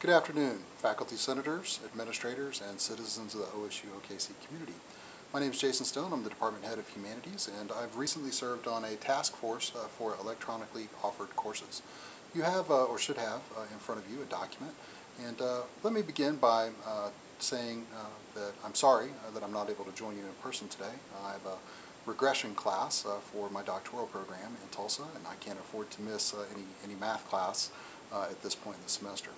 Good afternoon, faculty senators, administrators, and citizens of the OSUOKC community. My name is Jason Stone. I'm the Department Head of Humanities, and I've recently served on a task force for electronically offered courses. You have, or should have, in front of you a document. And let me begin by saying that I'm sorry that I'm not able to join you in person today. I have a regression class for my doctoral program in Tulsa, and I can't afford to miss any math class at this point in the semester.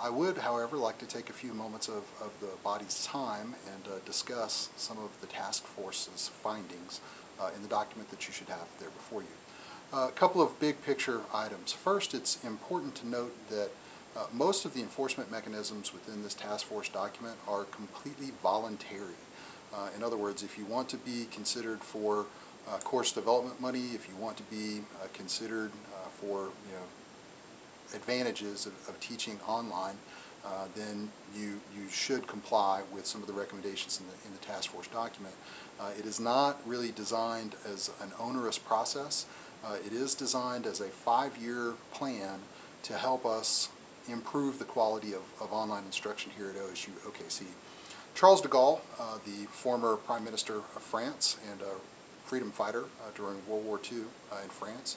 I would, however, like to take a few moments of the body's time and discuss some of the task force's findings in the document that you should have there before you. A couple of big picture items. First, it's important to note that most of the enforcement mechanisms within this task force document are completely voluntary. In other words, if you want to be considered for course development money, if you want to be considered for advantages of teaching online, then you should comply with some of the recommendations in the task force document. It is not really designed as an onerous process. It is designed as a 5-year plan to help us improve the quality of online instruction here at OSUOKC. Charles de Gaulle, the former Prime Minister of France and a freedom fighter during World War II in France,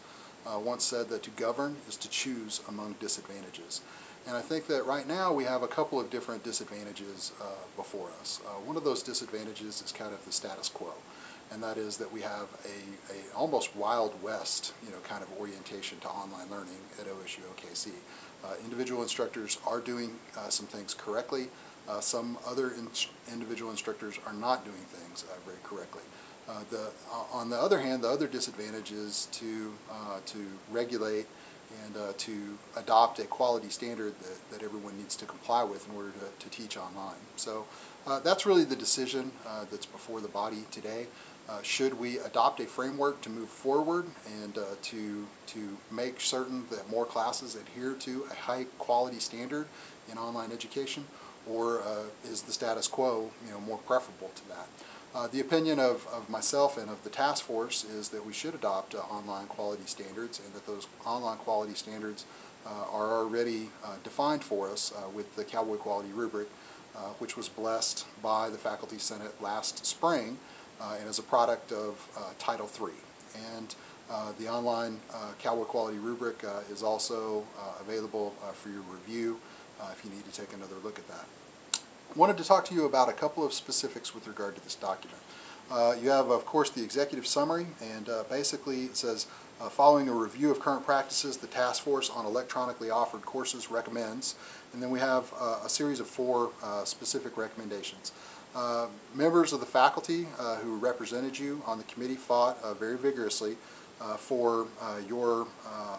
once said that to govern is to choose among disadvantages. And I think that right now we have a couple of different disadvantages before us. One of those disadvantages is kind of the status quo, and that is that we have a almost Wild West kind of orientation to online learning at OSUOKC. Individual instructors are doing some things correctly. Some other individual instructors are not doing things very correctly. On the other hand, the other disadvantage is to regulate and to adopt a quality standard that everyone needs to comply with in order to teach online. So that's really the decision that's before the body today. Should we adopt a framework to move forward and to make certain that more classes adhere to a high quality standard in online education, or is the status quo more preferable to that? The opinion of myself and of the task force is that we should adopt online quality standards, and that those online quality standards are already defined for us with the Cowboy Quality Rubric, which was blessed by the Faculty Senate last spring and is a product of Title III. And the online Cowboy Quality Rubric is also available for your review if you need to take another look at that. I wanted to talk to you about a couple of specifics with regard to this document. You have, of course, the executive summary, and basically it says, following a review of current practices, the task force on electronically offered courses recommends, and then we have a series of 4 specific recommendations. Members of the faculty who represented you on the committee fought very vigorously for your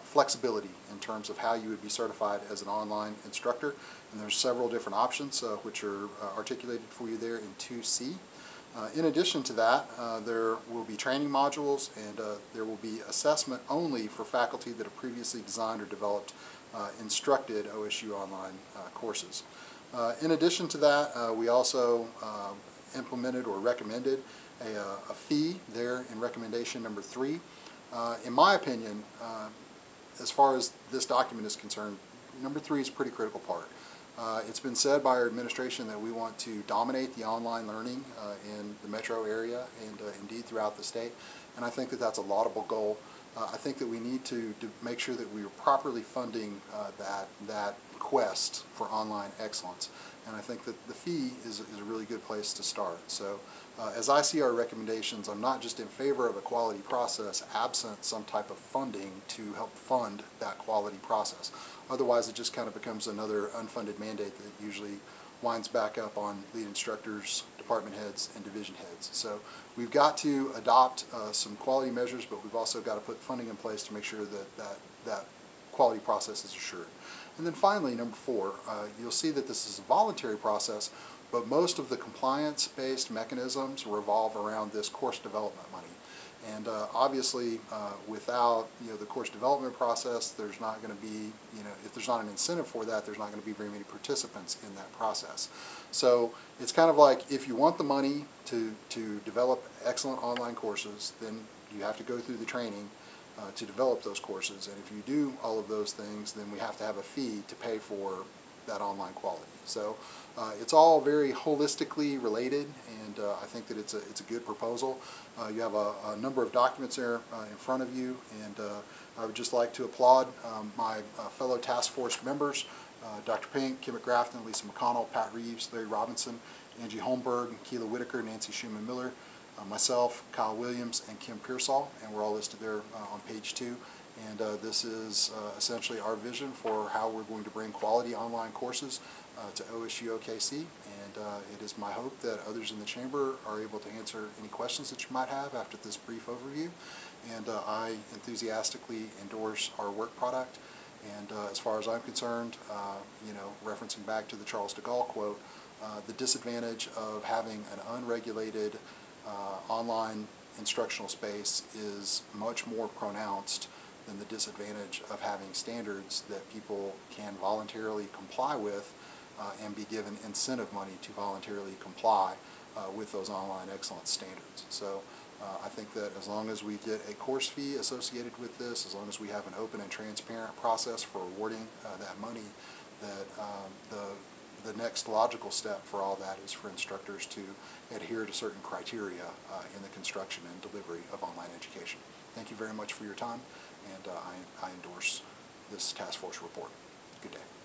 flexibility in terms of how you would be certified as an online instructor, and there's several different options which are articulated for you there in 2C. In addition to that, there will be training modules, and there will be assessment only for faculty that have previously designed or developed instructed OSU online courses. In addition to that, we also implemented or recommended a fee there in recommendation number 3. In my opinion, as far as this document is concerned, number 3 is a pretty critical part. It's been said by our administration that we want to dominate the online learning in the metro area and indeed throughout the state, and I think that that's a laudable goal. I think that we need to make sure that we are properly funding that quest for online excellence, and I think that the fee is a really good place to start. So as I see our recommendations, I'm not just in favor of a quality process absent some type of funding to help fund that quality process. Otherwise, it just kind of becomes another unfunded mandate that usually winds back up on lead instructors, department heads, and division heads. So we've got to adopt some quality measures, but we've also got to put funding in place to make sure that quality process is assured. And then finally, number 4, you'll see that this is a voluntary process, but most of the compliance-based mechanisms revolve around this course development money. And obviously, without the course development process, there's not going to be, if there's not an incentive for that, there's not going to be very many participants in that process. So it's kind of like, if you want the money to develop excellent online courses, then you have to go through the training to develop those courses. And if you do all of those things, then we have to have a fee to pay for that online quality. So it's all very holistically related, and I think that it's a good proposal. You have a number of documents there in front of you, and I would just like to applaud my fellow task force members, Dr. Pink, Kim McGrafton, Lisa McConnell, Pat Reeves, Larry Robinson, Angie Holmberg, Keela Whitaker, Nancy Schumann-Miller, myself, Kyle Williams, and Kim Pearsall, and we're all listed there on page 2. And this is essentially our vision for how we're going to bring quality online courses to OSUOKC, and it is my hope that others in the chamber are able to answer any questions that you might have after this brief overview. And I enthusiastically endorse our work product. And as far as I'm concerned, you know, referencing back to the Charles de Gaulle quote, the disadvantage of having an unregulated online instructional space is much more pronounced than the disadvantage of having standards that people can voluntarily comply with and be given incentive money to voluntarily comply with those online excellence standards. So I think that as long as we get a course fee associated with this, as long as we have an open and transparent process for awarding that money, that the next logical step for all that is for instructors to adhere to certain criteria in the construction and delivery of online education. Thank you very much for your time, and I endorse this task force report. Good day.